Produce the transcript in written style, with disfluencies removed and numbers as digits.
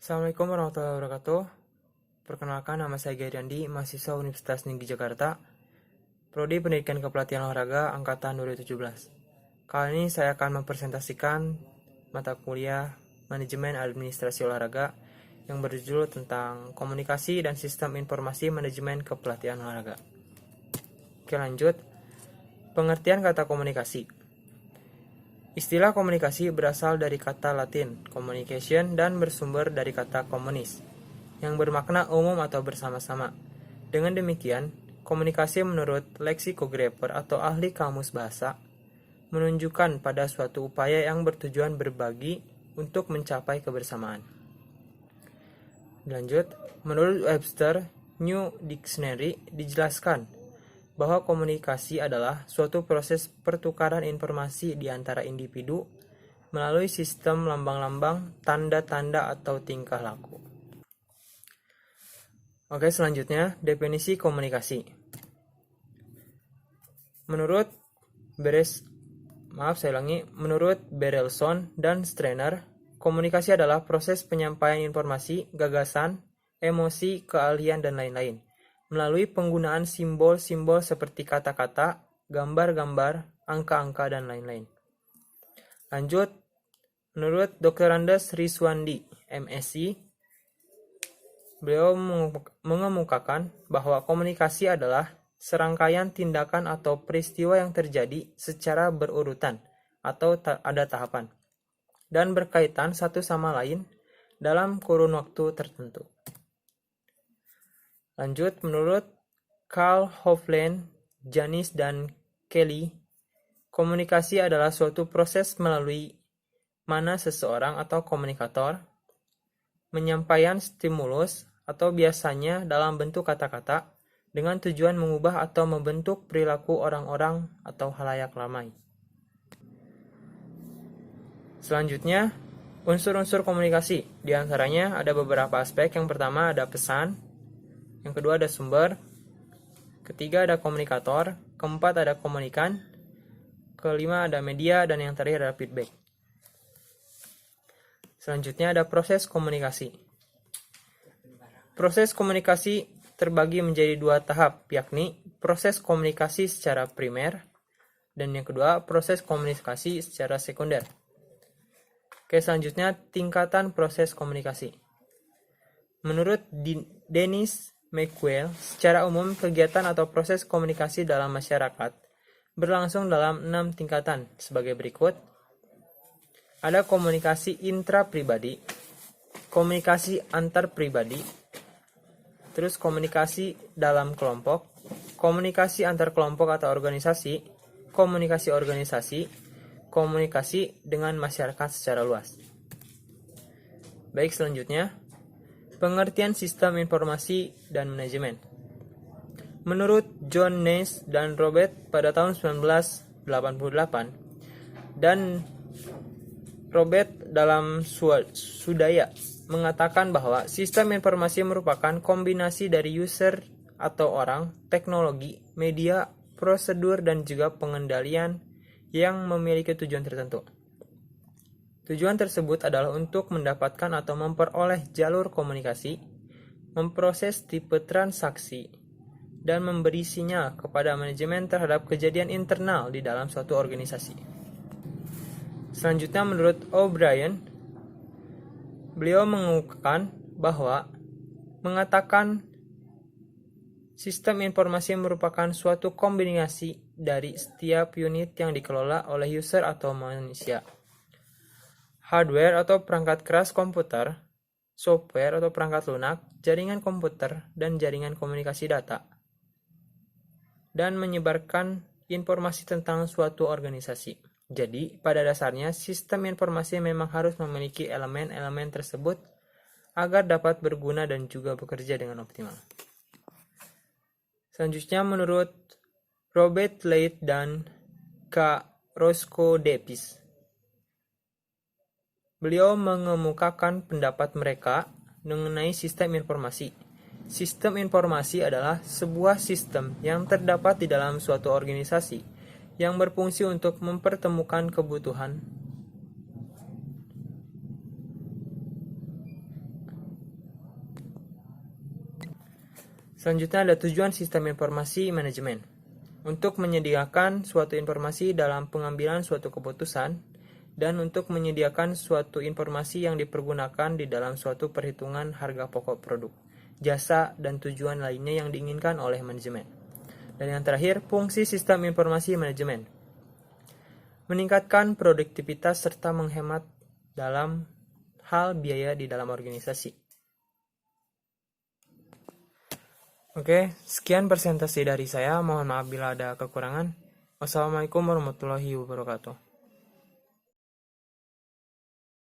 Assalamualaikum warahmatullahi wabarakatuh. Perkenalkan, nama saya Gairiandi, mahasiswa Universitas Negeri Jakarta, Prodi Pendidikan Kepelatihan Olahraga Angkatan 2017. Kali ini saya akan mempresentasikan mata kuliah Manajemen Administrasi Olahraga yang berjudul tentang Komunikasi dan Sistem Informasi Manajemen Kepelatihan Olahraga. Oke, lanjut. Pengertian kata komunikasi. Istilah komunikasi berasal dari kata Latin communication dan bersumber dari kata communis, yang bermakna umum atau bersama-sama. Dengan demikian, komunikasi menurut lexicographer atau ahli kamus bahasa menunjukkan pada suatu upaya yang bertujuan berbagi untuk mencapai kebersamaan. Lanjut, menurut Webster New Dictionary dijelaskan bahwa komunikasi adalah suatu proses pertukaran informasi di antara individu melalui sistem lambang-lambang, tanda-tanda, atau tingkah laku. Oke, selanjutnya definisi komunikasi. Menurut Berelson dan Strainer, komunikasi adalah proses penyampaian informasi, gagasan, emosi, keahlian, dan lain-lain melalui penggunaan simbol-simbol seperti kata-kata, gambar-gambar, angka-angka, dan lain-lain. Lanjut, menurut Dr. Andes Rizwandi, MSc, beliau mengemukakan bahwa komunikasi adalah serangkaian tindakan atau peristiwa yang terjadi secara berurutan atau ada tahapan, dan berkaitan satu sama lain dalam kurun waktu tertentu. Lanjut, menurut Carl Hovland, Janis, dan Kelly, komunikasi adalah suatu proses melalui mana seseorang atau komunikator menyampaikan stimulus atau biasanya dalam bentuk kata-kata dengan tujuan mengubah atau membentuk perilaku orang-orang atau halayak ramai. Selanjutnya, unsur-unsur komunikasi. Di antaranya ada beberapa aspek. Yang pertama ada pesan, yang kedua ada sumber, ketiga ada komunikator, keempat ada komunikan, kelima ada media, dan yang terakhir ada feedback. Selanjutnya ada proses komunikasi. Proses komunikasi terbagi menjadi dua tahap, yakni proses komunikasi secara primer, dan yang kedua proses komunikasi secara sekunder. Oke, selanjutnya tingkatan proses komunikasi. Menurut Dennis McQuail, secara umum kegiatan atau proses komunikasi dalam masyarakat berlangsung dalam 6 tingkatan sebagai berikut. Ada komunikasi intrapribadi, komunikasi antar pribadi, terus komunikasi dalam kelompok, komunikasi antar kelompok atau organisasi, komunikasi organisasi, komunikasi dengan masyarakat secara luas. Baik, selanjutnya pengertian sistem informasi dan manajemen. Menurut John Nash dan Robert pada tahun 1988 dan Robert dalam Sudaya mengatakan bahwa sistem informasi merupakan kombinasi dari user atau orang, teknologi, media, prosedur, dan juga pengendalian yang memiliki tujuan tertentu. Tujuan tersebut adalah untuk mendapatkan atau memperoleh jalur komunikasi, memproses tipe transaksi, dan memberi sinyal kepada manajemen terhadap kejadian internal di dalam suatu organisasi. Selanjutnya, menurut O'Brien, beliau mengungkapkan bahwa mengatakan sistem informasi merupakan suatu kombinasi dari setiap unit yang dikelola oleh user atau manusia. Hardware atau perangkat keras komputer, software atau perangkat lunak, jaringan komputer, dan jaringan komunikasi data, dan menyebarkan informasi tentang suatu organisasi. Jadi, pada dasarnya, sistem informasi memang harus memiliki elemen-elemen tersebut agar dapat berguna dan juga bekerja dengan optimal. Selanjutnya, menurut Robert Leight dan K. Roscoe Davies, beliau mengemukakan pendapat mereka mengenai sistem informasi. Sistem informasi adalah sebuah sistem yang terdapat di dalam suatu organisasi yang berfungsi untuk mempertemukan kebutuhan Selanjutnya ada tujuan sistem informasi manajemen. Untuk menyediakan suatu informasi dalam pengambilan suatu keputusan, dan untuk menyediakan suatu informasi yang dipergunakan di dalam suatu perhitungan harga pokok produk, jasa, dan tujuan lainnya yang diinginkan oleh manajemen. Dan yang terakhir, fungsi sistem informasi manajemen. Meningkatkan produktivitas serta menghemat dalam hal biaya di dalam organisasi. Oke, sekian presentasi dari saya. Mohon maaf bila ada kekurangan. Wassalamualaikum warahmatullahi wabarakatuh.